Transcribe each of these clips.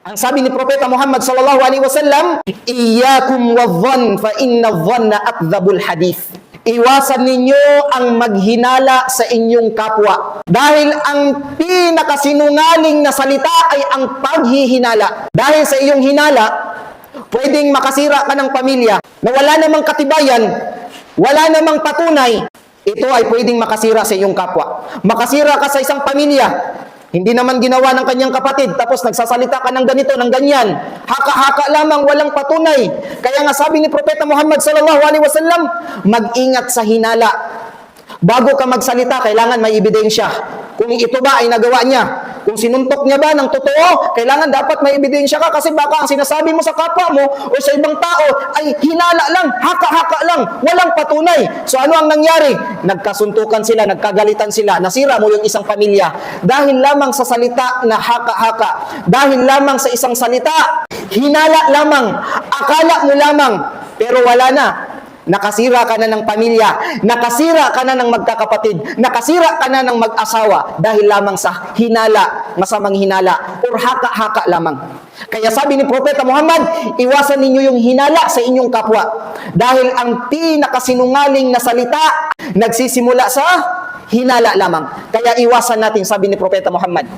Ang sabi ni Propeta Muhammad sallallahu alaihi wasallam, "Iyyakum wadh-dhann fa inna adh-dhanna akdhabul hadith." Iwasan ninyo ang maghinala sa inyong kapwa. Dahil ang pinakasinungaling na salita ay ang paghihinala. Dahil sa iyong hinala, pwedeng makasira ka ng pamilya na wala namang katibayan, wala namang patunay. Ito ay pwedeng makasira sa iyong kapwa. Makasira ka sa isang pamilya, hindi naman ginawa ng kanyang kapatid, tapos nagsasalita ka ng ganito, ng ganyan. Haka-haka lamang, walang patunay. Kaya nga sabi ni Propeta Muhammad sallallahu alaihi wasallam, mag-ingat sa hinala. Bago ka magsalita, kailangan may ebidensya. Kung ito ba ay nagawa niya, kung sinuntok niya ba ng totoo, kailangan dapat may ebidensya ka, kasi baka ang sinasabi mo sa kapwa mo o sa ibang tao ay hinala lang, haka-haka lang, walang patunay. So ano ang nangyari? Nagkasuntukan sila, nagkagalitan sila, nasira mo yung isang pamilya. Dahil lamang sa salita na haka-haka, dahil lamang sa isang salita, hinala lamang, akala mo lamang, pero wala na. Nakasira ka na ng pamilya, nakasira ka na ng magkakapatid, nakasira ka na ng mag-asawa dahil lamang sa hinala, masamang hinala, or haka-haka lamang. Kaya sabi ni Propeta Muhammad, iwasan ninyo yung hinala sa inyong kapwa. Dahil ang pinakasinungaling na salita, nagsisimula sa hinala lamang. Kaya iwasan natin, sabi ni Propeta Muhammad,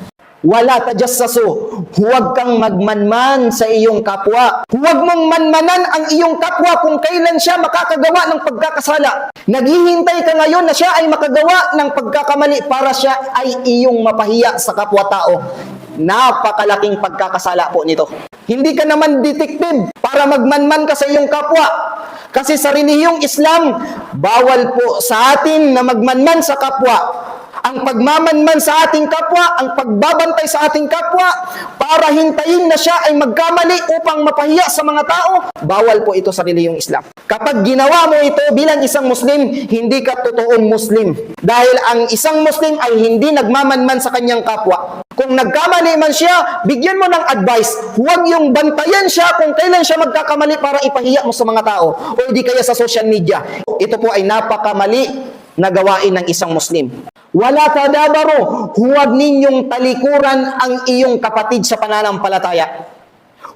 wala tajassasu, huwag kang magmanman sa iyong kapwa. Huwag mong manmanan ang iyong kapwa kung kailan siya makakagawa ng pagkakasala. Naghihintay ka ngayon na siya ay makagawa ng pagkakamali para siya ay iyong mapahiya sa kapwa-tao. Napakalaking pagkakasala po nito. Hindi ka naman detective para magmanman ka sa iyong kapwa. Kasi sa relihiyong Islam, bawal po sa atin na magmanman sa kapwa. Ang pagmamanman sa ating kapwa, ang pagbabantay sa ating kapwa, para hintayin na siya ay magkamali upang mapahiya sa mga tao, bawal po ito sa relihiyong Islam. Kapag ginawa mo ito bilang isang Muslim, hindi ka totoong Muslim. Dahil ang isang Muslim ay hindi nagmamanman sa kanyang kapwa. Kung nagkamali man siya, bigyan mo ng advice. Huwag yung bantayan siya kung kailan siya magkakamali para ipahiya mo sa mga tao. O di kaya sa social media. Ito po ay napakamali na gawain ng isang Muslim. Wala tadabaru, huwag ninyong talikuran ang iyong kapatid sa pananampalataya.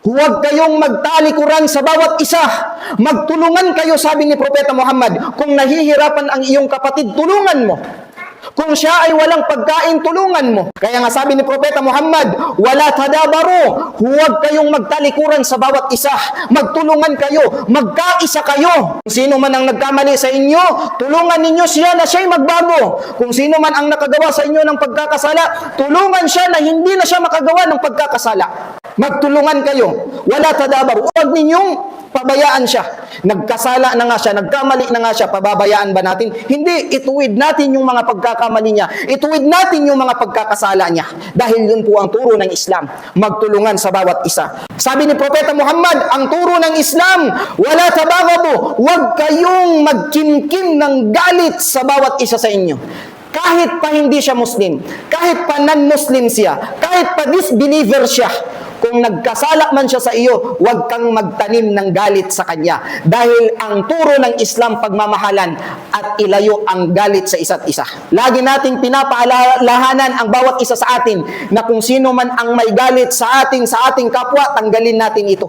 Huwag kayong magtalikuran sa bawat isa. Magtulungan kayo, sabi ni Propeta Muhammad. Kung nahihirapan ang iyong kapatid, tulungan mo. Kung siya ay walang pagkain, tulungan mo. Kaya nga sabi ni Propeta Muhammad, wala tadabaru, huwag kayong magtalikuran sa bawat isa. Magtulungan kayo, magkaisa kayo. Kung sino man ang nagkamali sa inyo, tulungan ninyo siya na siya'y magbago. Kung sino man ang nakagawa sa inyo ng pagkakasala, tulungan siya na hindi na siya makagawa ng pagkakasala. Magtulungan kayo. Wala tadabaru. Huwag ninyong pabayaan siya. Nagkasala na nga siya, nagkamali na nga siya, pababayaan ba natin? Hindi, ituwid natin yung mga pagkakamali niya. Ituwid natin yung mga pagkakasala niya. Dahil yun po ang turo ng Islam. Magtulungan sa bawat isa. Sabi ni Propeta Muhammad, ang turo ng Islam, wala tabagabo, huwag kayong magkimkim ng galit sa bawat isa sa inyo. Kahit pa hindi siya Muslim, kahit pa non-Muslim siya, kahit pa disbeliever siya, kung nagkasala man siya sa iyo, huwag kang magtanim ng galit sa kanya. Dahil ang turo ng Islam pagmamahalan at ilayo ang galit sa isa't isa. Lagi nating pinapaalahanan ang bawat isa sa atin na kung sino man ang may galit sa ating kapwa, tanggalin natin ito.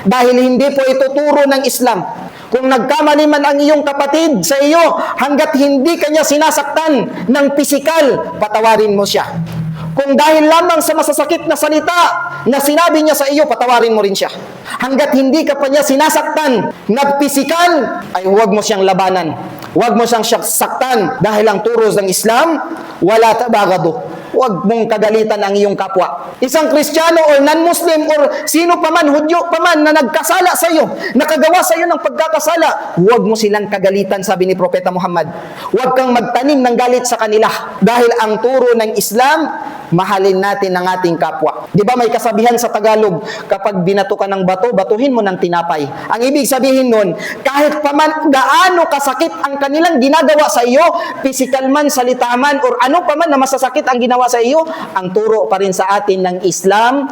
Dahil hindi po ito turo ng Islam. Kung nagkamali man ang iyong kapatid sa iyo, hanggat hindi kanya sinasaktan ng pisikal, patawarin mo siya. Kung dahil lamang sa masasakit na salita na sinabi niya sa iyo, patawarin mo rin siya. Hanggat hindi ka pa niya sinasaktan, nagpisikal, ay huwag mo siyang labanan. Huwag mo siyang saktan dahil ang turo ng Islam, wala tabagado. Huwag mong kagalitan ang iyong kapwa. Isang Kristiyano o non-Muslim or sino pa man, Hudyo pa man na nagkasala sa iyo, nakagawa sa iyo ng pagkakasala, huwag mo silang kagalitan, sabi ni Propeta Muhammad. Huwag kang magtanim ng galit sa kanila dahil ang turo ng Islam, mahalin natin ang ating kapwa. Di ba may kasabihan sa Tagalog, kapag binato ka ng bato, batuhin mo ng tinapay. Ang ibig sabihin nun, kahit pa man gaano kasakit ang kanilang ginagawa sa iyo, physical man, salita man, or ano pa man na masasakit ang ginawa sa iyo, ang turo pa rin sa atin ng Islam,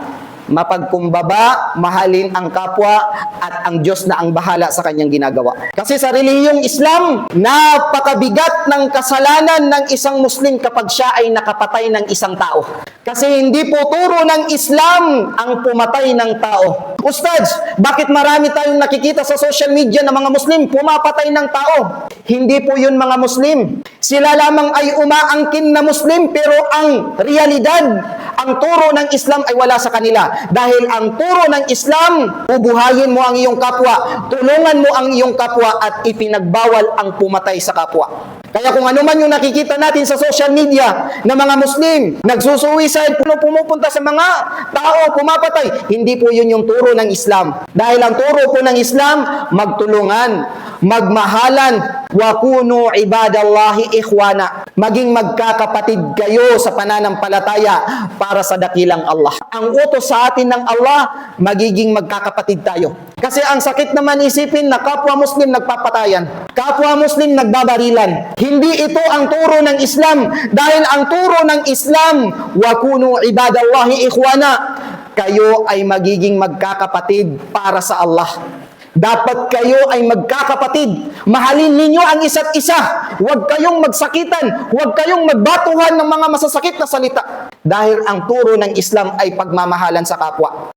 mapagkumbaba, mahalin ang kapwa, at ang Diyos na ang bahala sa kanyang ginagawa. Kasi sa relihiyong Islam, napakabigat ng kasalanan ng isang Muslim kapag siya ay nakapatay ng isang tao. Kasi hindi po turo ng Islam ang pumatay ng tao. Ustads, bakit marami tayong nakikita sa social media na mga Muslim pumapatay ng tao? Hindi po yun mga Muslim. Sila lamang ay umaangkin na Muslim, pero ang realidad, ang turo ng Islam ay wala sa kanila. Dahil ang turo ng Islam, bubuhayin mo ang iyong kapwa, tulungan mo ang iyong kapwa, at ipinagbawal ang pumatay sa kapwa. Kaya kung ano man yung nakikita natin sa social media na mga Muslim, nagsusuicide, pumupunta sa mga tao, pumapatay, hindi po yun yung turo ng Islam. Dahil ang turo po ng Islam, magtulungan, magmahalan, wa kunu ibadallahi ikhwana. Maging magkakapatid kayo sa pananampalataya para sa dakilang Allah. Ang utos sa atin ng Allah, magiging magkakapatid tayo. Kasi ang sakit naman isipin na kapwa Muslim nagpapatayan, kapwa Muslim nagbabarilan. Hindi ito ang turo ng Islam. Dahil ang turo ng Islam, wa kunu ibadallahi ikhwana. Kayo ay magiging magkakapatid para sa Allah. Dapat kayo ay magkakapatid. Mahalin ninyo ang isa't isa. Huwag kayong magsakitan. Huwag kayong magbatuhan ng mga masasakit na salita. Dahil ang turo ng Islam ay pagmamahalan sa kapwa.